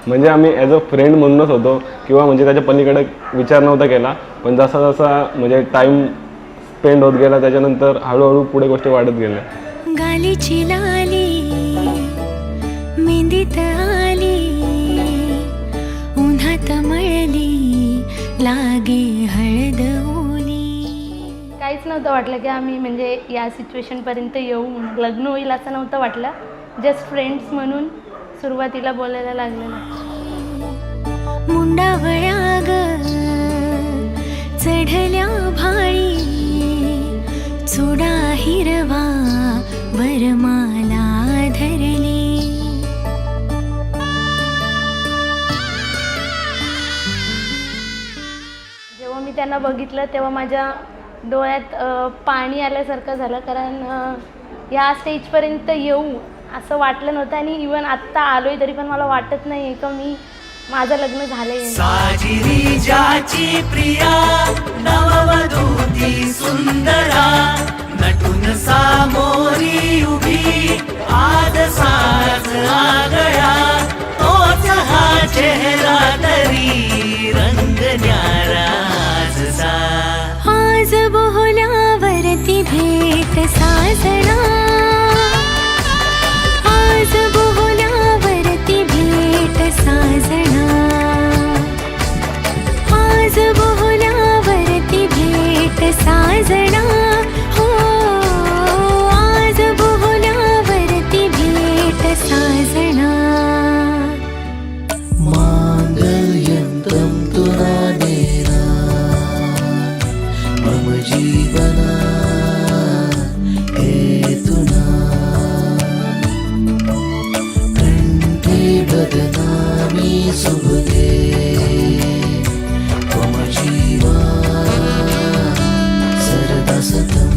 म्हणजे आम्ही as a friend म्हणूनच होतो किंवा म्हणजे त्याच्या पलीकडे विचार नव्हता केला. पण जसा जसा म्हणजे टाईम स्पेंड होत गेला त्याच्यानंतर हळूहळू पुढे गोष्टी वाढत गेल्या. गालीची लाली मेहंदीत आली, उन्हात मळली लागे हळद ओली. काहीच नव्हतं वाटलं की आम्ही म्हणजे या सिच्युएशनपर्यंत येऊ, लग्न होईल असं नव्हतं वाटलं. जस्ट फ्रेंड्स म्हणून सुरुवातीला बोलायला लागलेलं. मुंडावळ्या ग चढल्या भाळी, चुडा हिरवा वरमाला धरली. जेव्हा मी त्यांना बघितलं तेव्हा माझ्या डोळ्यात पाणी आल्यासारखं झालं. कारण या स्टेजपर्यंत येऊ असं वाटलं नव्हतं आणि इवन आत्ता आलोय तरी पण मला वाटत नाही का माझं लग्न झालंय. साजिरी ज्याची प्रिया नववधूती सुंदरा, नटून सामोरी उभी आज साज आगळा, तोच हा चेहरा तरी रंग न्यारा आजचा. आज बोहल्यावरती भेट साजना, आज बोहल्यावरती भेट साजना, आज बोहल्यावरती भेट साजना, हो आज बोहल्यावरती भेट साजना. मांगल्यं तुना नेना मम जीवना हेतुना, कंठे बदनामी शुभगे त्वं जीवा सरदा सतम.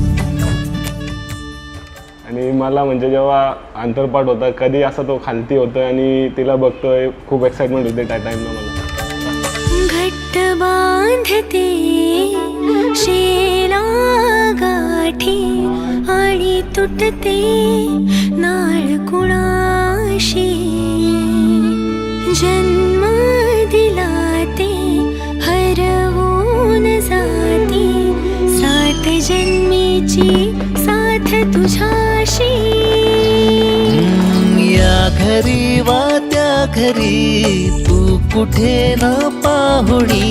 आणि मला म्हणजे जेव्हा आंतरपाठ होता कधी असा तो खालती होतं आणि तिला बघतोय, खूप एक्साइटमेंट होते त्या टाईमला मला. घट्ट बांधते शेला गाठी आणि तुटते नाळ कुणाशी, जन्म दिला ते हरवून जाती, सात जन्मीची साथ तुझ्याशी. या घरी वा त्या घरी तू कुठे न पाहुणी,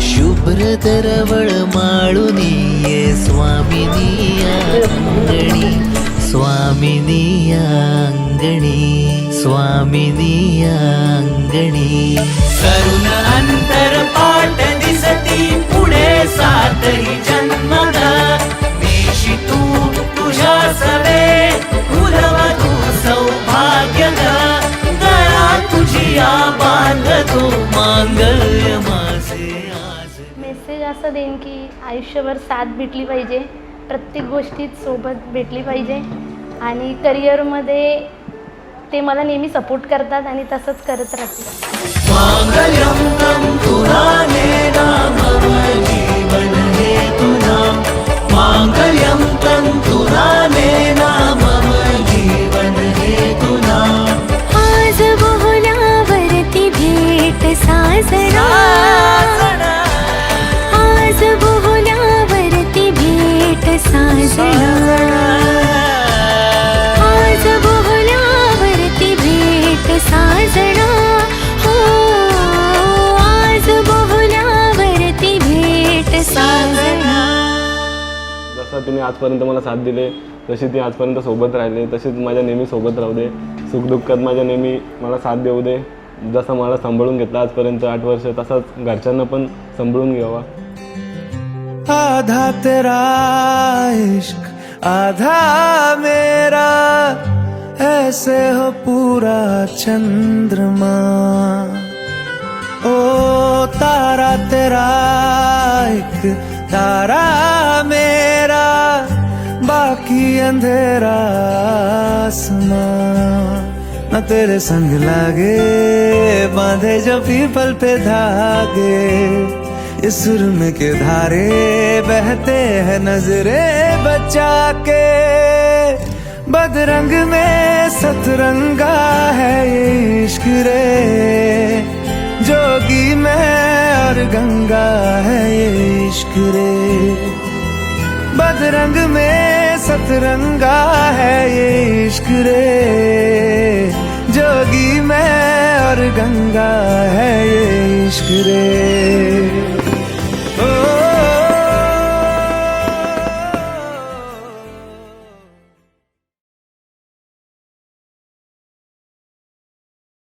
शुभ्र दरवळ माळुनी ये स्वामिनी अंगणी, स्वामिनी अंगणी, स्वामिनी अंगणी. करुण अंतरपाठ दिसती पुढे सातही जन्मद, देशी तू तुझ्या सवे कुलवधू सौभाग्य ग, गळा तुझिया बांधतो मांगल्य माझे आज. मेसेज असं देईन की आयुष्यभर साथ भेटली पाहिजे, प्रत्येक गोष्टीत सोबत भेटली पाहिजे आणि करिअरमध्ये ते मला नेहमी सपोर्ट करतात आणि तसंच करत राहतील. मांगल्यं तं तुना नेना मम जीवन हेतुना, मांगल्यं तं तुना नेना मम जीवन हेतुना. आज बोहल्यावरती भेट साजना, आज बोहल्यावरती भेट साजना, आज बोहल्यावरती भेट साजना, हो आज बोहल्यावरती भेट साजना. जसं तिने आजपर्यंत मला साथ दिले तशी ती आजपर्यंत सोबत राहिले, तशीच माझ्या नेहमी सोबत राहू दे. सुखदुःखात माझ्या नेहमी मला साथ देऊ दे. जसं मला सांभाळून घेतलं आजपर्यंत 8 वर्ष, तसंच घरच्यांना पण सांभाळून घ्यावा. आधा तेरा इश्क आधा मेरा, ऐसे हो पूरा चंद्रमा. ओ तारा तेरा एक तारा मेरा, बाकी अंधेरा आसमां. न तेरे संग लागे बांधे जो पीपल पे धागे, इस सुर में के धारे बहते हैं नजरे बचा के. बदरंग में सतरंगा है ये इश्क रे, जोगी मैं और गंगा है ये इश्क रे, बदरंग में सतरंगा है ये इश्क रे, जोगी मैं और गंगा है ये इश्क रे।